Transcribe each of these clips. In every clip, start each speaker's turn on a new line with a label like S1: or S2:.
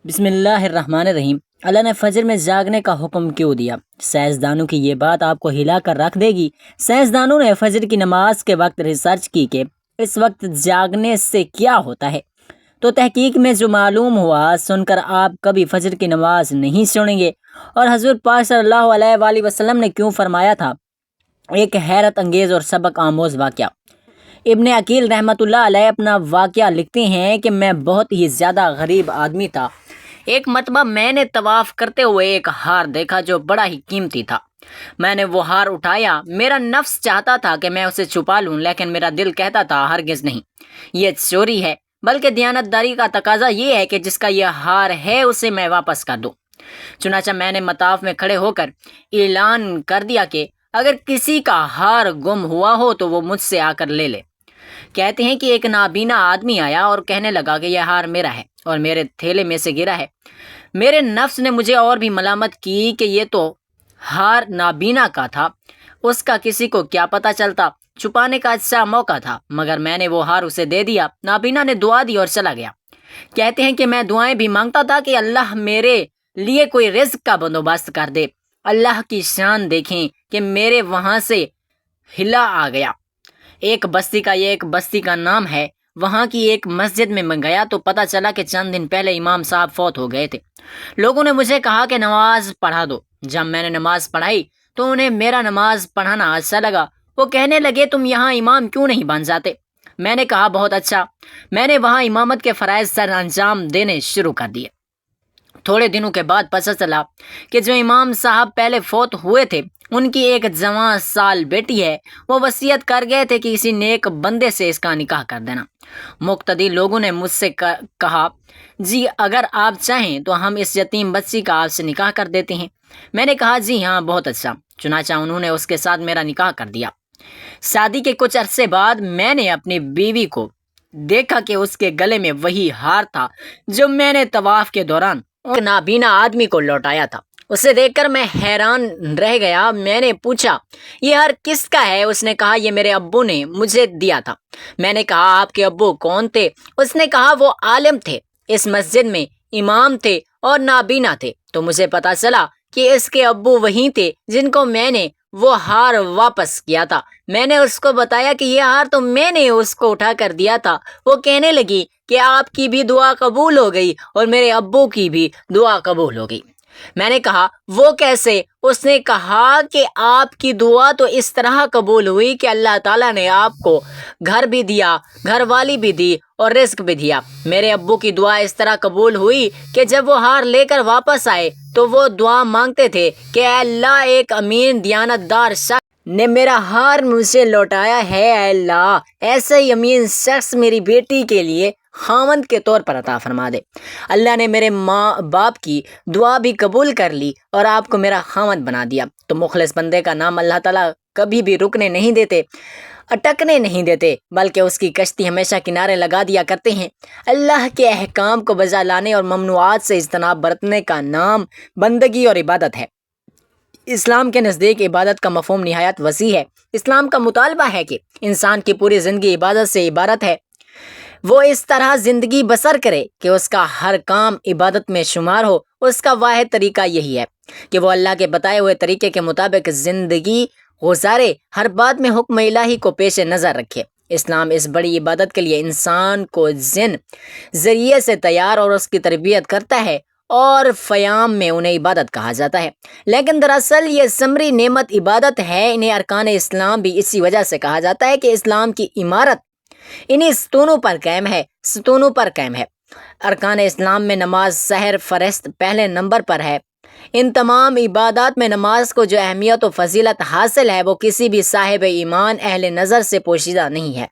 S1: بسم اللہ الرحمن الرحیم۔ اللہ نے فجر میں جاگنے کا حکم کیوں دیا؟ سائنسدانوں کی یہ بات آپ کو ہلا کر رکھ دے گی۔ سائنسدانوں نے فجر کی نماز کے وقت ریسرچ کی کہ اس وقت جاگنے سے کیا ہوتا ہے، تو تحقیق میں جو معلوم ہوا سن کر آپ کبھی فجر کی نماز نہیں سنیں گے۔ اور حضور پاک صلی اللہ علیہ وآلہ وسلم نے کیوں فرمایا تھا؟ ایک حیرت انگیز اور سبق آموز واقعہ۔ ابن عقیل رحمۃ اللہ علیہ اپنا واقعہ لکھتے ہیں کہ میں بہت ہی زیادہ غریب آدمی تھا۔ ایک مرتبہ میں نے طواف کرتے ہوئے ایک ہار دیکھا جو بڑا ہی قیمتی تھا۔ میں نے وہ ہار اٹھایا۔ میرا نفس چاہتا تھا کہ میں اسے چھپا لوں، لیکن میرا دل کہتا تھا ہرگز نہیں، یہ چوری ہے، بلکہ دیانتداری کا تقاضا یہ ہے کہ جس کا یہ ہار ہے اسے میں واپس کر دوں۔ چنانچہ میں نے مطاف میں کھڑے ہو کر اعلان کر دیا کہ اگر کسی کا ہار گم ہوا ہو تو وہ مجھ سے آ کر لے لے۔ کہتے ہیں کہ ایک نابینا آدمی آیا اور کہنے لگا کہ یہ ہار میرا ہے اور میرے تھیلے میں سے گرا ہے۔ میرے نفس نے مجھے اور بھی ملامت کی کہ یہ تو ہار نابینا کا تھا، اس کا کسی کو کیا پتہ چلتا، چھپانے کا اچھا موقع تھا، مگر میں نے وہ ہار اسے دے دیا۔ نابینا نے دعا دی اور چلا گیا۔ کہتے ہیں کہ میں دعائیں بھی مانگتا تھا کہ اللہ میرے لیے کوئی رزق کا بندوبست کر دے۔ اللہ کی شان دیکھیں کہ میرے وہاں سے ہلا آ گیا۔ ایک بستی کا نام ہے، وہاں کی ایک مسجد میں گیا تو پتہ چلا کہ چند دن پہلے امام صاحب فوت ہو گئے تھے۔ لوگوں نے مجھے کہا کہ نماز پڑھا دو۔ جب میں نے نماز پڑھائی تو انہیں میرا نماز پڑھانا اچھا لگا۔ وہ کہنے لگے تم یہاں امام کیوں نہیں بن جاتے؟ میں نے کہا بہت اچھا۔ میں نے وہاں امامت کے فرائض سر انجام دینے شروع کر دیے۔ تھوڑے دنوں کے بعد پتہ چلا کہ جو امام صاحب پہلے فوت ہوئے تھے ان کی ایک جوان سال بیٹی ہے۔ وہ وصیت کر گئے تھے کہ کسی نیک بندے سے اس کا نکاح کر دینا۔ مقتدی لوگوں نے مجھ سے کہا جی اگر آپ چاہیں تو ہم اس یتیم بچی کا آپ سے نکاح کر دیتے ہیں۔ میں نے کہا جی ہاں بہت اچھا۔ چنانچہ انہوں نے اس کے ساتھ میرا نکاح کر دیا۔ شادی کے کچھ عرصے بعد میں نے اپنی بیوی کو دیکھا کہ اس کے گلے میں وہی ہار تھا جو میں نے طواف کے دوران ایک نابینا آدمی کو لوٹایا تھا۔ اسے دیکھ کر میں حیران رہ گیا۔ میں نے پوچھا یہ ہار کس کا ہے؟ اس نے کہا یہ میرے ابو نے مجھے دیا تھا۔ میں نے کہا آپ کے ابو کون تھے؟ اس نے کہا وہ عالم تھے، اس مسجد میں امام تھے اور نابینا تھے۔ تو مجھے پتا چلا کہ اس کے ابو وہی تھے جن کو میں نے وہ ہار واپس کیا تھا۔ میں نے اس کو بتایا کہ یہ ہار تو میں نے اس کو اٹھا کر دیا تھا۔ وہ کہنے لگی کہ آپ کی بھی دعا قبول ہو گئی اور میرے ابو کی بھی دعا قبول ہو گئی۔ میں نے کہا وہ کیسے؟ اس نے کہا کہ آپ کی دعا تو اس طرح قبول ہوئی کہ اللہ تعالیٰ نے آپ کو گھر بھی دیا، گھر والی بھی دی اور رزق بھی دیا۔ میرے ابو کی دعا اس طرح قبول ہوئی کہ جب وہ ہار لے کر واپس آئے تو وہ دعا مانگتے تھے کہ اے اللہ ایک امین دیانتدار شخص نے میرا ہار مجھے لوٹایا ہے، اے اللہ ایسا ہی امین شخص میری بیٹی کے لیے خاوند کے طور پر عطا فرما دے۔ اللہ نے میرے ماں باپ کی دعا بھی قبول کر لی اور آپ کو میرا خاوند بنا دیا۔ تو مخلص بندے کا نام اللہ تعالیٰ کبھی بھی رکنے نہیں دیتے، اٹکنے نہیں دیتے، بلکہ اس کی کشتی ہمیشہ کنارے لگا دیا کرتے ہیں۔ اللہ کے احکام کو بجا لانے اور ممنوعات سے اجتناب برتنے کا نام بندگی اور عبادت ہے۔ اسلام کے نزدیک عبادت کا مفہوم نہایت وسیع ہے۔ اسلام کا مطالبہ ہے کہ انسان کی پوری زندگی عبادت سے عبارت ہے۔ وہ اس طرح زندگی بسر کرے کہ اس کا ہر کام عبادت میں شمار ہو۔ اس کا واحد طریقہ یہی ہے کہ وہ اللہ کے بتائے ہوئے طریقے کے مطابق زندگی گزارے، ہر بات میں حکم الہی کو پیش نظر رکھے۔ اسلام اس بڑی عبادت کے لیے انسان کو ذریعے سے تیار اور اس کی تربیت کرتا ہے، اور فیام میں انہیں عبادت کہا جاتا ہے۔ لیکن دراصل یہ ثمری نعمت عبادت ہے۔ انہیں ارکان اسلام بھی اسی وجہ سے کہا جاتا ہے کہ اسلام کی عمارت انہیں ستونوں پر قائم ہے۔ ارکان اسلام میں نماز سحر فہرست پہلے نمبر پر ہے۔ ان تمام عبادات میں نماز کو جو اہمیت و فضیلت حاصل ہے وہ کسی بھی صاحب ایمان اہل نظر سے پوشیدہ نہیں ہے۔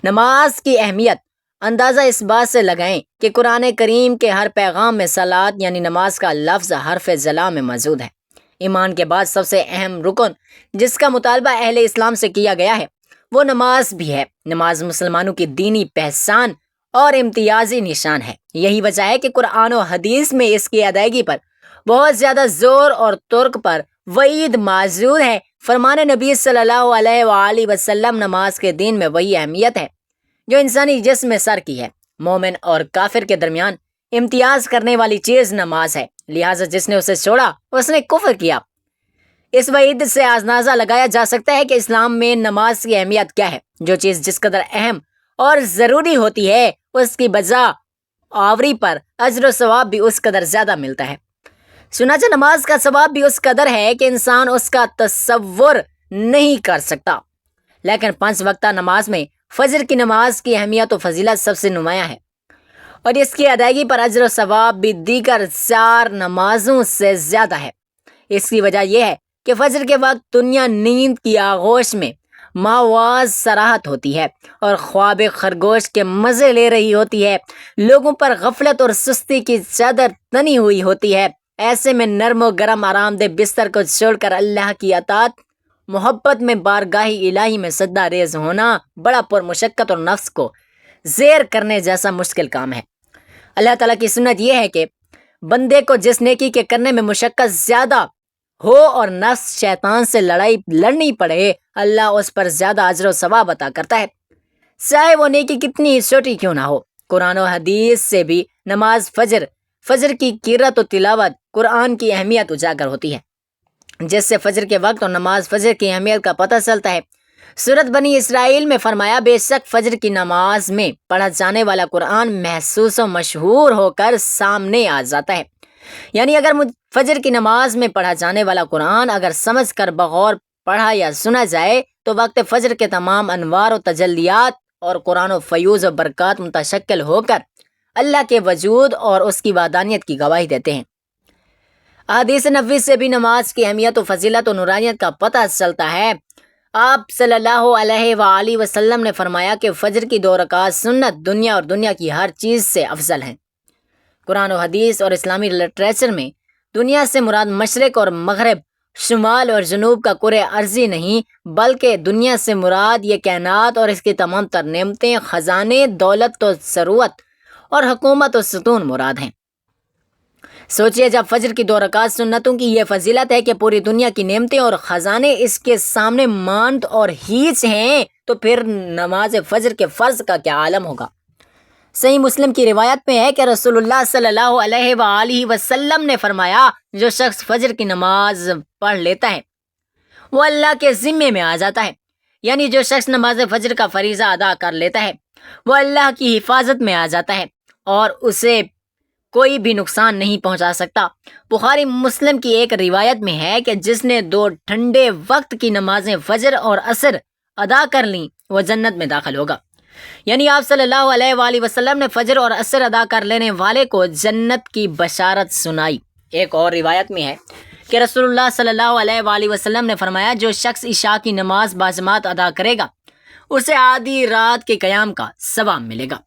S1: نماز کی اہمیت اندازہ اس بات سے لگائیں کہ قرآن کریم کے ہر پیغام میں صلاۃ یعنی نماز کا لفظ حرف جلا میں موجود ہے۔ ایمان کے بعد سب سے اہم رکن جس کا مطالبہ اہل اسلام سے کیا گیا ہے وہ نماز بھی ہے۔ نماز مسلمانوں کی دینی پہچان اور امتیازی نشان ہے۔ یہی وجہ ہے کہ قرآن و حدیث میں اس کی ادائیگی پر بہت زیادہ زور اور ترک پر وعید موجود ہے۔ فرمان نبی صلی اللہ علیہ وآلہ وسلم نماز کے دین میں وہی اہمیت ہے جو انسانی جسم میں سر کی ہے۔ مومن اور کافر کے درمیان امتیاز کرنے والی چیز نماز ہے، لہٰذا جس نے اسے چھوڑا اس نے کفر کیا۔ اس وعید سے اندازہ لگایا جا سکتا ہے کہ اسلام میں نماز کی اہمیت کیا ہے۔ جو چیز جس قدر اہم اور ضروری ہوتی ہے اس کی بجا آوری پر اجر و ثواب بھی اس قدر زیادہ ملتا ہے۔ چنانچہ نماز کا ثواب بھی اس قدر ہے کہ انسان اس کا تصور نہیں کر سکتا۔ لیکن 5 وقتہ نماز میں فجر کی نماز کی اہمیت و فضیلت سب سے نمایاں ہے، اور اس کی ادائیگی پر اجر و ثواب بھی دیگر 4 نمازوں سے زیادہ ہے۔ اس کی وجہ یہ ہے کہ فجر کے وقت دنیا نیند کی آغوش میں ماواز سراحت ہوتی ہے اور خواب خرگوش کے مزے لے رہی ہوتی ہے۔ لوگوں پر غفلت اور سستی کی چادر تنی ہوئی ہوتی ہے۔ ایسے میں نرم و گرم آرام دہ بستر کو چھوڑ کر اللہ کی اطاعت محبت میں بارگاہ الہی میں سجدہ ریز ہونا بڑا پرمشقت اور نفس کو زیر کرنے جیسا مشکل کام ہے۔ اللہ تعالیٰ کی سنت یہ ہے کہ بندے کو جس نیکی کے کرنے میں مشقت زیادہ ہو اور نفس شیطان سے لڑنی پڑے، اللہ اس پر زیادہ اجر و ثواب عطا کرتا ہے، چاہے وہ نیکی کتنی ہی چھوٹی کیوں نہ ہو۔ قرآن و حدیث سے بھی نماز فجر کی قرات و تلاوت قرآن کی اہمیت اجاگر ہوتی ہے، جس سے فجر کے وقت اور نماز فجر کی اہمیت کا پتہ چلتا ہے۔ سورۃ بنی اسرائیل میں فرمایا، بے شک فجر کی نماز میں پڑھا جانے والا قرآن محسوس و مشہور ہو کر سامنے آ جاتا ہے۔ یعنی اگر فجر کی نماز میں پڑھا جانے والا قرآن اگر سمجھ کر بغور پڑھا یا سنا جائے تو وقت فجر کے تمام انوار و تجلیات اور قرآن و فیوز و برکات متشکل ہو کر اللہ کے وجود اور اس کی وحدانیت کی گواہی دیتے ہیں۔ احادیث نبوی سے بھی نماز کی اہمیت و فضیلت و نورانیت کا پتہ چلتا ہے۔ آپ صلی اللہ علیہ وآلہ وسلم نے فرمایا کہ فجر کی 2 رکعات سنت دنیا اور دنیا کی ہر چیز سے افضل ہیں۔ قرآن و حدیث اور اسلامی لٹریچر میں دنیا سے مراد مشرق اور مغرب، شمال اور جنوب کا کرۂ ارضی نہیں، بلکہ دنیا سے مراد یہ کائنات اور اس کی تمام تر نعمتیں، خزانے، دولت و ثروت اور حکومت و ستون مراد ہیں۔ سوچئے، جب فجر کی 2 رکعات سنتوں کی یہ فضیلت ہے کہ پوری دنیا کی نعمتیں اور خزانے اس کے سامنے ماند اور ہیچ ہیں، تو پھر نماز فجر کے فرض کا کیا عالم ہوگا۔ صحیح مسلم کی روایت میں ہے کہ رسول اللہ صلی اللہ علیہ وآلہ وسلم نے فرمایا، جو شخص فجر کی نماز پڑھ لیتا ہے وہ اللہ کے ذمے میں آ جاتا ہے۔ یعنی جو شخص نماز فجر کا فریضہ ادا کر لیتا ہے وہ اللہ کی حفاظت میں آ جاتا ہے اور اسے کوئی بھی نقصان نہیں پہنچا سکتا۔ بخاری مسلم کی ایک روایت میں ہے کہ جس نے 2 ٹھنڈے وقت کی نمازیں فجر اور عصر ادا کر لیں وہ جنت میں داخل ہوگا۔ یعنی آپ صلی اللہ علیہ وآلہ وسلم نے فجر اور عصر ادا کر لینے والے کو جنت کی بشارت سنائی۔ ایک اور روایت میں ہے کہ رسول اللہ صلی اللہ علیہ وآلہ وسلم نے فرمایا، جو شخص عشاء کی نماز باجماعت ادا کرے گا اسے آدھی رات کے قیام کا ثواب ملے گا۔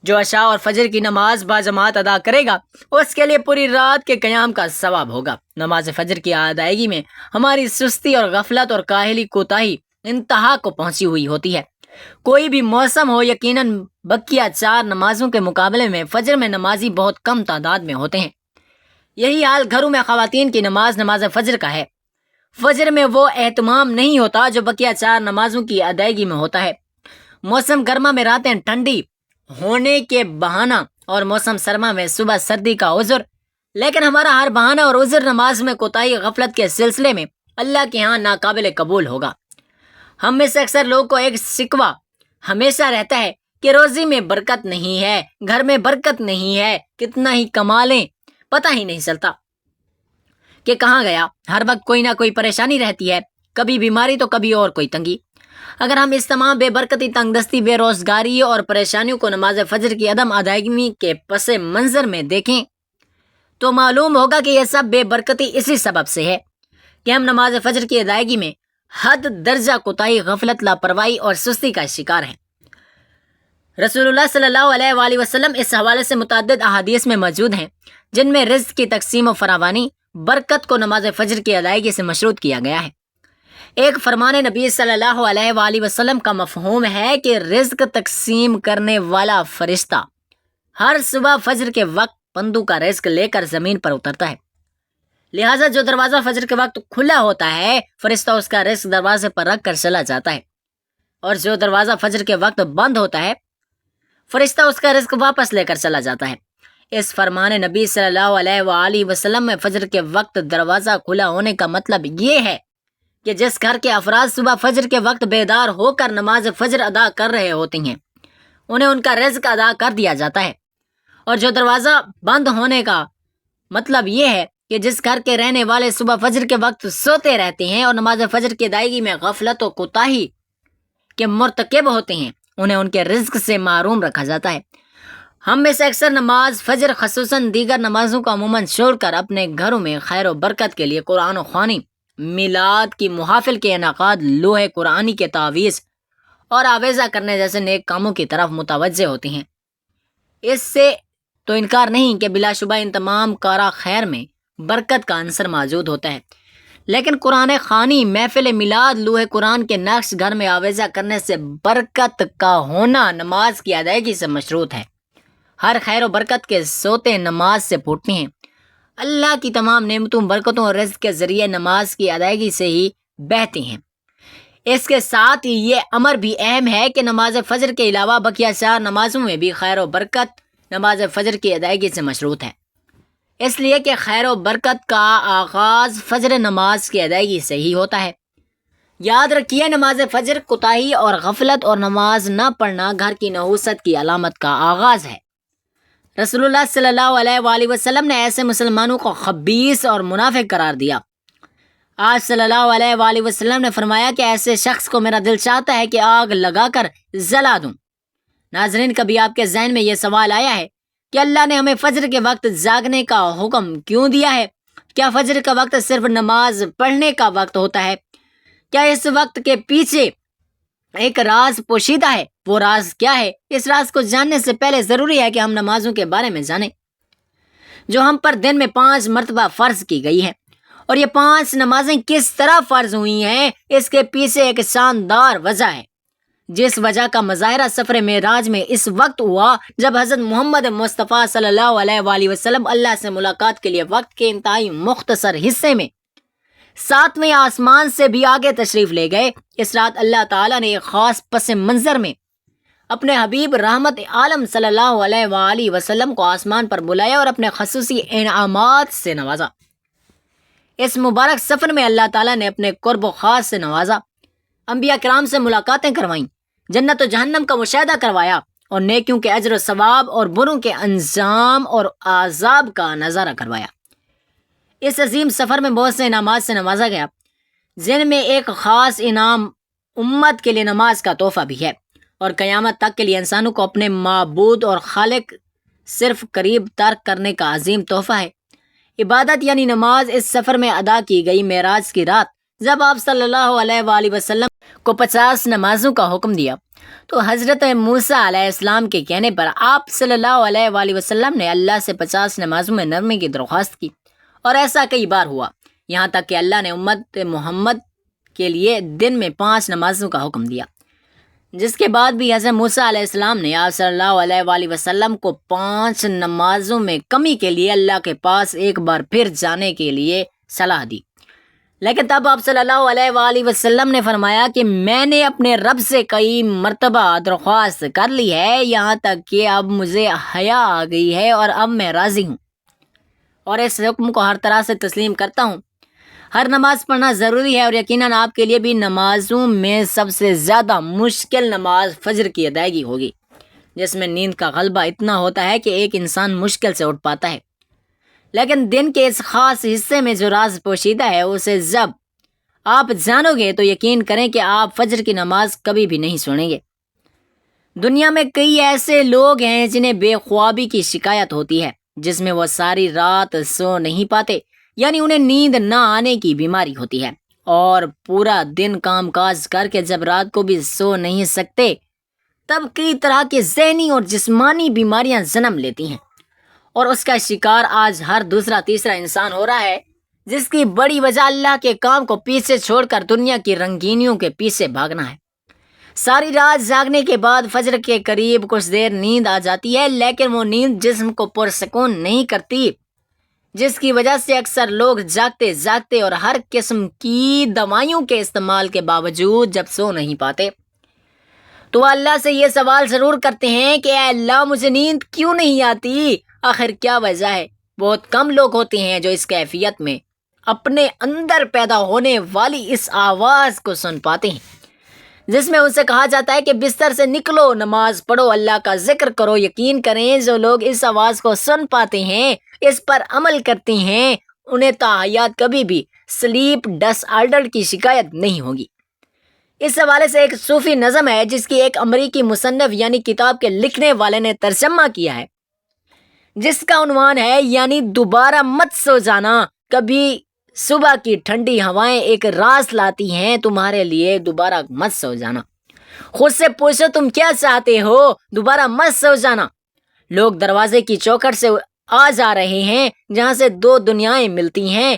S1: جو عشاء اور فجر کی نماز باجماعت ادا کرے گا اس کے لیے پوری رات کے قیام کا ثواب ہوگا۔ نماز فجر کی ادائیگی میں ہماری سستی اور غفلت اور کاہلی کوتاہی انتہا کو پہنچی ہوئی ہوتی ہے۔ کوئی بھی موسم ہو، یقیناً بقیہ 4 نمازوں کے مقابلے میں فجر میں نمازی بہت کم تعداد میں ہوتے ہیں۔ یہی حال گھروں میں خواتین کی نماز فجر کا ہے۔ فجر میں وہ اہتمام نہیں ہوتا جو بقیہ 4 نمازوں کی ادائیگی میں ہوتا ہے۔ موسم گرما میں راتیں ٹھنڈی ہونے کے بہانہ اور موسم سرما میں صبح سردی کا عذر، لیکن ہمارا ہر بہانہ اور عذر نماز میں کوتاہی غفلت کے سلسلے میں اللہ کے ہاں ناقابل قبول ہوگا۔ ہم میں سے اکثر لوگ کو ایک شکوہ ہمیشہ رہتا ہے کہ روزی میں برکت نہیں ہے، گھر میں برکت نہیں ہے، کتنا ہی کما لیں پتہ ہی نہیں چلتا کہ کہاں گیا۔ ہر وقت کوئی نہ کوئی پریشانی رہتی ہے، کبھی بیماری تو کبھی اور کوئی تنگی۔ اگر ہم اس تمام بے برکتی، تنگ دستی، بے روزگاری اور پریشانیوں کو نماز فجر کی عدم ادائیگی کے پس منظر میں دیکھیں تو معلوم ہوگا کہ یہ سب بے برکتی اسی سبب سے ہے کہ ہم نماز فجر کی ادائیگی میں حد درجہ کوتاہی، غفلت، لاپرواہی اور سستی کا شکار ہیں۔ رسول اللہ صلی اللہ علیہ وآلہ وسلم اس حوالے سے متعدد احادیث میں موجود ہیں جن میں رزق کی تقسیم و فراوانی، برکت کو نماز فجر کی ادائیگی سے مشروط کیا گیا ہے۔ ایک فرمان نبی صلی اللہ علیہ وآلہ وسلم کا مفہوم ہے کہ رزق تقسیم کرنے والا فرشتہ ہر صبح فجر کے وقت بندوں کا رزق لے کر زمین پر اترتا ہے، لہٰذا جو دروازہ فجر کے وقت کھلا ہوتا ہے فرشتہ اس کا رزق دروازے پر رکھ کر چلا جاتا ہے، اور جو دروازہ فجر کے وقت بند ہوتا ہے فرشتہ اس کا رزق واپس لے کر چلا جاتا ہے۔ اس فرمان نبی صلی اللہ علیہ وآلہ وسلم میں فجر کے وقت دروازہ کھلا ہونے کا مطلب یہ ہے کہ جس گھر کے افراد صبح فجر کے وقت بیدار ہو کر نماز فجر ادا کر رہے ہوتے ہیں انہیں ان کا رزق ادا کر دیا جاتا ہے، اور جو دروازہ بند ہونے کا مطلب یہ ہے کہ جس گھر کے رہنے والے صبح فجر کے وقت سوتے رہتے ہیں اور نماز فجر کی ادائیگی میں غفلت و کوتاہی کے مرتکب ہوتے ہیں انہیں ان کے رزق سے محروم رکھا جاتا ہے۔ ہم میں سے اکثر نماز فجر خصوصاً دیگر نمازوں کو عموماً چھوڑ کر اپنے گھروں میں خیر و برکت کے لیے قرآن و خوانی، میلاد کی محافل کے انعقاد، لوح قرآنی کے تعویذ اور آویزہ کرنے جیسے نیک کاموں کی طرف متوجہ ہوتے ہیں۔ اس سے تو انکار نہیں کہ بلا شبہ ان تمام کارا خیر میں برکت کا عنصر موجود ہوتا ہے، لیکن قرآن خوانی، محفل میلاد، لوح قرآن کے نقش گھر میں آویزہ کرنے سے برکت کا ہونا نماز کی ادائیگی سے مشروط ہے۔ ہر خیر و برکت کے سوتے نماز سے پھوٹتے ہیں۔ اللہ کی تمام نعمتوں، برکتوں اور رزق کے ذریعے نماز کی ادائیگی سے ہی بہتے ہیں۔ اس کے ساتھ ہی یہ امر بھی اہم ہے کہ نماز فجر کے علاوہ بقیہ 4 نمازوں میں بھی خیر و برکت نماز فجر کی ادائیگی سے مشروط ہے، اس لیے کہ خیر و برکت کا آغاز فجر نماز کی ادائیگی سے ہی ہوتا ہے۔ یاد رکھیے، نماز فجر کوتاہی اور غفلت اور نماز نہ پڑھنا گھر کی نحوست کی علامت کا آغاز ہے۔ رسول اللہ صلی اللہ علیہ وآلہ وسلم نے ایسے مسلمانوں کو خبیث اور منافق قرار دیا۔ آج صلی اللہ علیہ وآلہ وسلم نے فرمایا کہ ایسے شخص کو میرا دل چاہتا ہے کہ آگ لگا کر جلا دوں۔ ناظرین، کبھی آپ کے ذہن میں یہ سوال آیا ہے کہ اللہ نے ہمیں فجر کے وقت جاگنے کا حکم کیوں دیا ہے؟ کیا فجر کا وقت صرف نماز پڑھنے کا وقت ہوتا ہے؟ کیا اس وقت کے پیچھے ایک راز پوشیدہ ہے؟ وہ راز کیا ہے؟ اس راز کو جاننے سے پہلے ضروری ہے کہ ہم نمازوں کے بارے میں جانیں جو ہم پر دن میں 5 مرتبہ فرض کی گئی ہیں، اور یہ 5 نمازیں کس طرح فرض ہوئی ہیں اس کے پیچھے ایک شاندار وجہ ہے، جس وجہ کا مظاہرہ سفر معراج میں اس وقت ہوا جب حضرت محمد مصطفیٰ صلی اللہ علیہ وآلہ وسلم اللہ سے ملاقات کے لیے وقت کے انتہائی مختصر حصے میں 7ویں آسمان سے بھی آگے تشریف لے گئے۔ اس رات اللہ تعالیٰ نے ایک خاص پس منظر میں اپنے حبیب رحمت عالم صلی اللہ علیہ وآلہ وسلم کو آسمان پر بلایا اور اپنے خصوصی انعامات سے نوازا۔ اس مبارک سفر میں اللہ تعالیٰ نے اپنے قرب و خاص سے نوازا، انبیاء کرام سے ملاقاتیں کروائیں، جنت و جہنم کا مشاہدہ کروایا، اور نیکیوں کے اجر و ثواب اور بروں کے انجام اور عذاب کا نظارہ کروایا۔ اس عظیم سفر میں بہت سے انعامات سے نوازا گیا، جن میں ایک خاص انعام امت کے لیے نماز کا تحفہ بھی ہے، اور قیامت تک کے لیے انسانوں کو اپنے معبود اور خالق صرف قریب تر کرنے کا عظیم تحفہ ہے۔ عبادت یعنی نماز اس سفر میں ادا کی گئی معراج کی رات جب آپ صلی اللہ علیہ وآلہ وسلم کو 50 نمازوں کا حکم دیا تو حضرت موسیٰ علیہ السلام کے کہنے پر آپ صلی اللہ علیہ وآلہ وسلم نے اللہ سے 50 نمازوں میں نرمی کی درخواست کی، اور ایسا کئی بار ہوا، یہاں تک کہ اللہ نے امت محمد کے لیے دن میں 5 نمازوں کا حکم دیا، جس کے بعد بھی حضرت موسیٰ علیہ السلام نے آپ صلی اللہ علیہ وآلہ وسلم کو 5 نمازوں میں کمی کے لیے اللہ کے پاس ایک بار پھر جانے کے لیے صلاح دی، لیکن تب آپ صلی اللہ علیہ وآلہ وسلم نے فرمایا کہ میں نے اپنے رب سے کئی مرتبہ درخواست کر لی ہے، یہاں تک کہ اب مجھے حیا آ گئی ہے اور اب میں راضی ہوں اور اس حکم کو ہر طرح سے تسلیم کرتا ہوں۔ ہر نماز پڑھنا ضروری ہے، اور یقیناً آپ کے لیے بھی نمازوں میں سب سے زیادہ مشکل نماز فجر کی ادائیگی ہوگی، جس میں نیند کا غلبہ اتنا ہوتا ہے کہ ایک انسان مشکل سے اٹھ پاتا ہے، لیکن دن کے اس خاص حصے میں جو راز پوشیدہ ہے اسے جب آپ جانو گے تو یقین کریں کہ آپ فجر کی نماز کبھی بھی نہیں چھوڑیں گے۔ دنیا میں کئی ایسے لوگ ہیں جنہیں بے خوابی کی شکایت ہوتی ہے، جس میں وہ ساری رات سو نہیں پاتے، یعنی انہیں نیند نہ آنے کی بیماری ہوتی ہے، اور پورا دن کام کاج کر کے جب رات کو بھی سو نہیں سکتے تب کئی طرح کے ذہنی اور جسمانی بیماریاں جنم لیتی ہیں، اور اس کا شکار آج ہر دوسرا تیسرا انسان ہو رہا ہے، جس کی بڑی وجہ اللہ کے کام کو پیچھے چھوڑ کر دنیا کی رنگینیوں کے پیچھے بھاگنا ہے۔ ساری رات جاگنے کے بعد فجر کے قریب کچھ دیر نیند آ جاتی ہے، لیکن وہ نیند جسم کو پرسکون نہیں کرتی، جس کی وجہ سے اکثر لوگ جاگتے جاگتے اور ہر قسم کی دوائیوں کے استعمال کے باوجود جب سو نہیں پاتے تو اللہ سے یہ سوال ضرور کرتے ہیں کہ اے اللہ، مجھے نیند کیوں نہیں آتی؟ آخر کیا وجہ ہے؟ بہت کم لوگ ہوتے ہیں جو اس کیفیت میں اپنے اندر پیدا ہونے والی اس آواز کو سن پاتے ہیں، جس میں ان سے کہا جاتا ہے کہ بستر سے نکلو، نماز پڑھو، اللہ کا ذکر کرو۔ یقین کریں جو لوگ اس آواز کو سن پاتے ہیں، اس پر عمل کرتے ہیں، انہیں تا حیات کبھی بھی سلیپ ڈس آرڈر کی شکایت نہیں ہوگی۔ اس حوالے سے ایک صوفی نظم ہے جس کی ایک امریکی مصنف یعنی کتاب کے لکھنے والے نے ترجمہ کیا ہے، جس کا عنوان ہے یعنی دوبارہ مت سو جانا، کبھی صبح کی ٹھنڈی ہوائیں ایک راز لاتی ہیں تمہارے لیے، دوبارہ مت سو جانا۔ خود سے پوچھو تم کیا چاہتے ہو، دوبارہ مت سو جانا۔ لوگ دروازے کی چوکھٹ سے آ جا رہے ہیں جہاں سے دو دنیایں ملتی ہیں،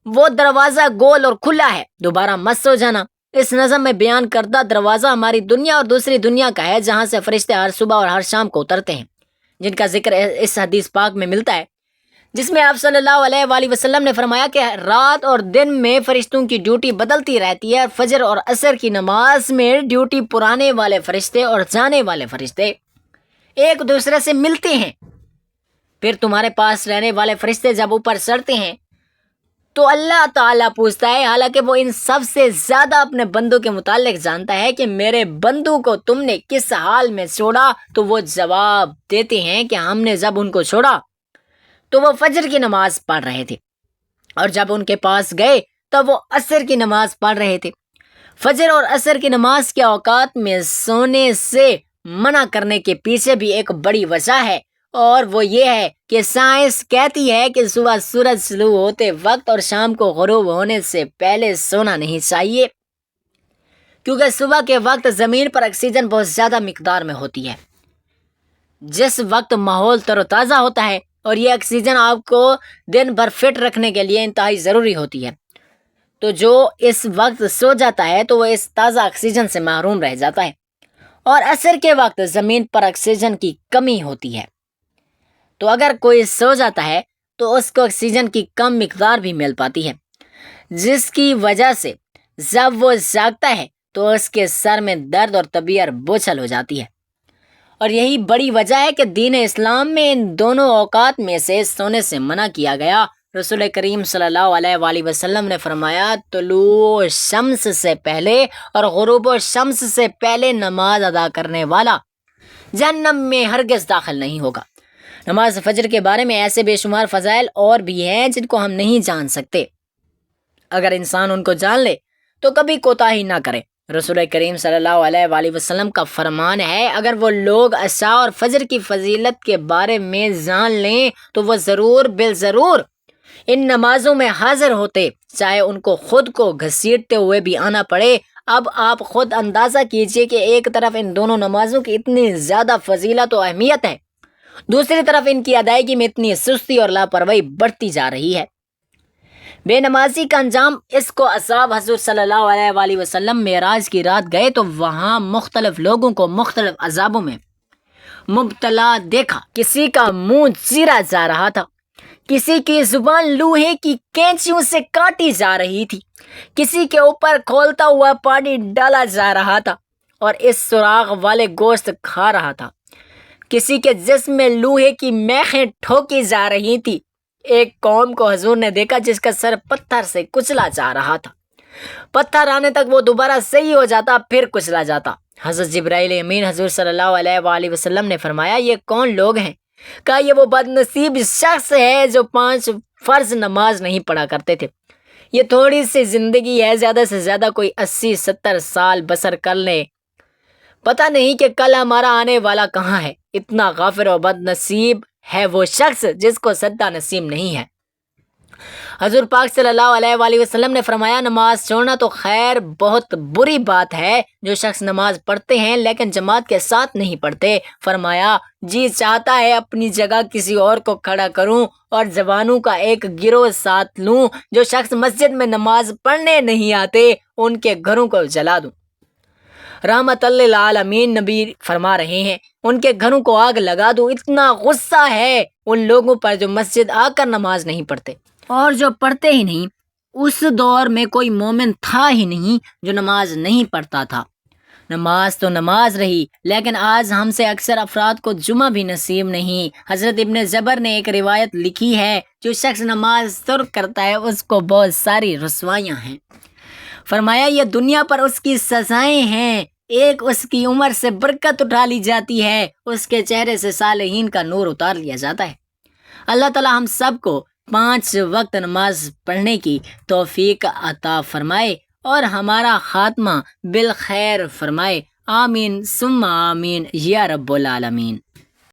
S1: وہ دروازہ گول اور کھلا ہے، دوبارہ مت سو جانا۔ اس نظم میں بیان کردہ دروازہ ہماری دنیا اور دوسری دنیا کا ہے، جہاں سے فرشتے ہر صبح اور ہر شام کو اترتے ہیں، جن کا ذکر اس حدیث پاک میں ملتا ہے، جس میں آپ صلی اللہ علیہ وآلہ وسلم نے فرمایا کہ رات اور دن میں فرشتوں کی ڈیوٹی بدلتی رہتی ہے، فجر اور عصر کی نماز میں ڈیوٹی پرانے والے فرشتے اور جانے والے فرشتے ایک دوسرے سے ملتے ہیں۔ پھر تمہارے پاس رہنے والے فرشتے جب اوپر چڑھتے ہیں تو اللہ تعالیٰ پوچھتا ہے، حالانکہ وہ ان سب سے زیادہ اپنے بندوں کے متعلق جانتا ہے، کہ میرے بندوں کو تم نے کس حال میں چھوڑا؟ تو وہ جواب دیتے ہیں کہ ہم نے جب ان کو چھوڑا تو وہ فجر کی نماز پڑھ رہے تھے، اور جب ان کے پاس گئے تب وہ عصر کی نماز پڑھ رہے تھے۔ فجر اور عصر کی نماز کے اوقات میں سونے سے منع کرنے کے پیچھے بھی ایک بڑی وجہ ہے، اور وہ یہ ہے کہ سائنس کہتی ہے کہ صبح سورج طلوع ہوتے وقت اور شام کو غروب ہونے سے پہلے سونا نہیں چاہیے، کیونکہ صبح کے وقت زمین پر آکسیجن بہت زیادہ مقدار میں ہوتی ہے، جس وقت ماحول تر و تازہ ہوتا ہے، اور یہ آکسیجن آپ کو دن بھر فٹ رکھنے کے لیے انتہائی ضروری ہوتی ہے۔ تو جو اس وقت سو جاتا ہے تو وہ اس تازہ آکسیجن سے محروم رہ جاتا ہے، اور عصر کے وقت زمین پر آکسیجن کی کمی ہوتی ہے، تو اگر کوئی سو جاتا ہے تو اس کو آکسیجن کی کم مقدار بھی مل پاتی ہے، جس کی وجہ سے جب وہ جاگتا ہے تو اس کے سر میں درد اور طبیعت بوچھل ہو جاتی ہے۔ اور یہی بڑی وجہ ہے کہ دین اسلام میں ان دونوں اوقات میں سے سونے سے منع کیا گیا۔ رسول کریم صلی اللہ علیہ وآلہ وسلم نے فرمایا، طلوع شمس سے پہلے اور غروب شمس سے پہلے نماز ادا کرنے والا جہنم میں ہرگز داخل نہیں ہوگا۔ نماز فجر کے بارے میں ایسے بے شمار فضائل اور بھی ہیں جن کو ہم نہیں جان سکتے، اگر انسان ان کو جان لے تو کبھی کوتاہی نہ کرے۔ رسول کریم صلی اللہ علیہ وآلہ وسلم کا فرمان ہے، اگر وہ لوگ عشاء اور فجر کی فضیلت کے بارے میں جان لیں تو وہ ضرور بالضرور ان نمازوں میں حاضر ہوتے، چاہے ان کو خود کو گھسیٹتے ہوئے بھی آنا پڑے۔ اب آپ خود اندازہ کیجئے کہ ایک طرف ان دونوں نمازوں کی اتنی زیادہ فضیلت و اہمیت ہے، دوسری طرف ان کی ادائیگی میں اتنی سستی اور لاپرواہی بڑھتی جا رہی ہے۔ بے نمازی کا انجام اس کو اصحاب حضور صلی اللہ علیہ وآلہ وسلم معراج کی رات گئے تو وہاں مختلف لوگوں کو مختلف عذابوں میں مبتلا دیکھا۔ کسی کا منہ چیرا جا رہا تھا، کسی کی زبان لوہے کی کینچیوں سے کاٹی جا رہی تھی، کسی کے اوپر کھولتا ہوا پانی ڈالا جا رہا تھا اور اس سراغ والے گوشت کھا رہا تھا، کسی کے جسم میں لوہے کی میخیں ٹھوکی جا رہی تھی۔ ایک قوم کو حضور نے دیکھا جس کا سر پتھر سے کچلا جا رہا تھا، پتھر آنے تک وہ دوبارہ صحیح ہو جاتا پھر کچلا جاتا۔ حضرت جبرائیل امین حضور صلی اللہ علیہ وآلہ وسلم نے فرمایا، یہ کون لوگ ہیں؟ کہا، یہ وہ بد نصیب شخص ہے جو 5 فرض نماز نہیں پڑھا کرتے تھے۔ یہ تھوڑی سی زندگی ہے، زیادہ سے زیادہ کوئی 80-70 سال بسر کر لے، پتہ نہیں کہ کل ہمارا آنے والا کہاں ہے۔ اتنا غافل و بد نصیب ہے وہ شخص جس کو سجدہ نصیب نہیں ہے۔ حضور پاک صلی اللہ علیہ وآلہ وسلم نے فرمایا، نماز چھوڑنا تو خیر بہت بری بات ہے۔ جو شخص نماز پڑھتے ہیں لیکن جماعت کے ساتھ نہیں پڑھتے، فرمایا، جی چاہتا ہے اپنی جگہ کسی اور کو کھڑا کروں اور جوانوں کا ایک گروہ ساتھ لوں، جو شخص مسجد میں نماز پڑھنے نہیں آتے ان کے گھروں کو جلا دوں۔ رحمت للعالمین نبی فرما رہے ہیں، ان کے گھروں کو آگ لگا دوں۔ اتنا غصہ ہے ان لوگوں پر جو مسجد آ کر نماز نہیں پڑھتے، اور جو پڑھتے ہی نہیں۔ اس دور میں کوئی مومن تھا ہی نہیں جو نماز نہیں پڑھتا تھا۔ نماز تو نماز رہی، لیکن آج ہم سے اکثر افراد کو جمعہ بھی نصیب نہیں۔ حضرت ابن زبر نے ایک روایت لکھی ہے، جو شخص نماز ترک کرتا ہے اس کو بہت ساری رسوائیاں ہیں۔ فرمایا یہ دنیا پر اس کی سزائیں ہیں، ایک اس کی عمر سے برکت اٹھا لی جاتی ہے، اس کے چہرے سے صالحین کا نور اتار لیا جاتا ہے۔ اللہ تعالی ہم سب کو 5 وقت نماز پڑھنے کی توفیق عطا فرمائے اور ہمارا خاتمہ بالخیر فرمائے، آمین ثم آمین یا رب العالمین۔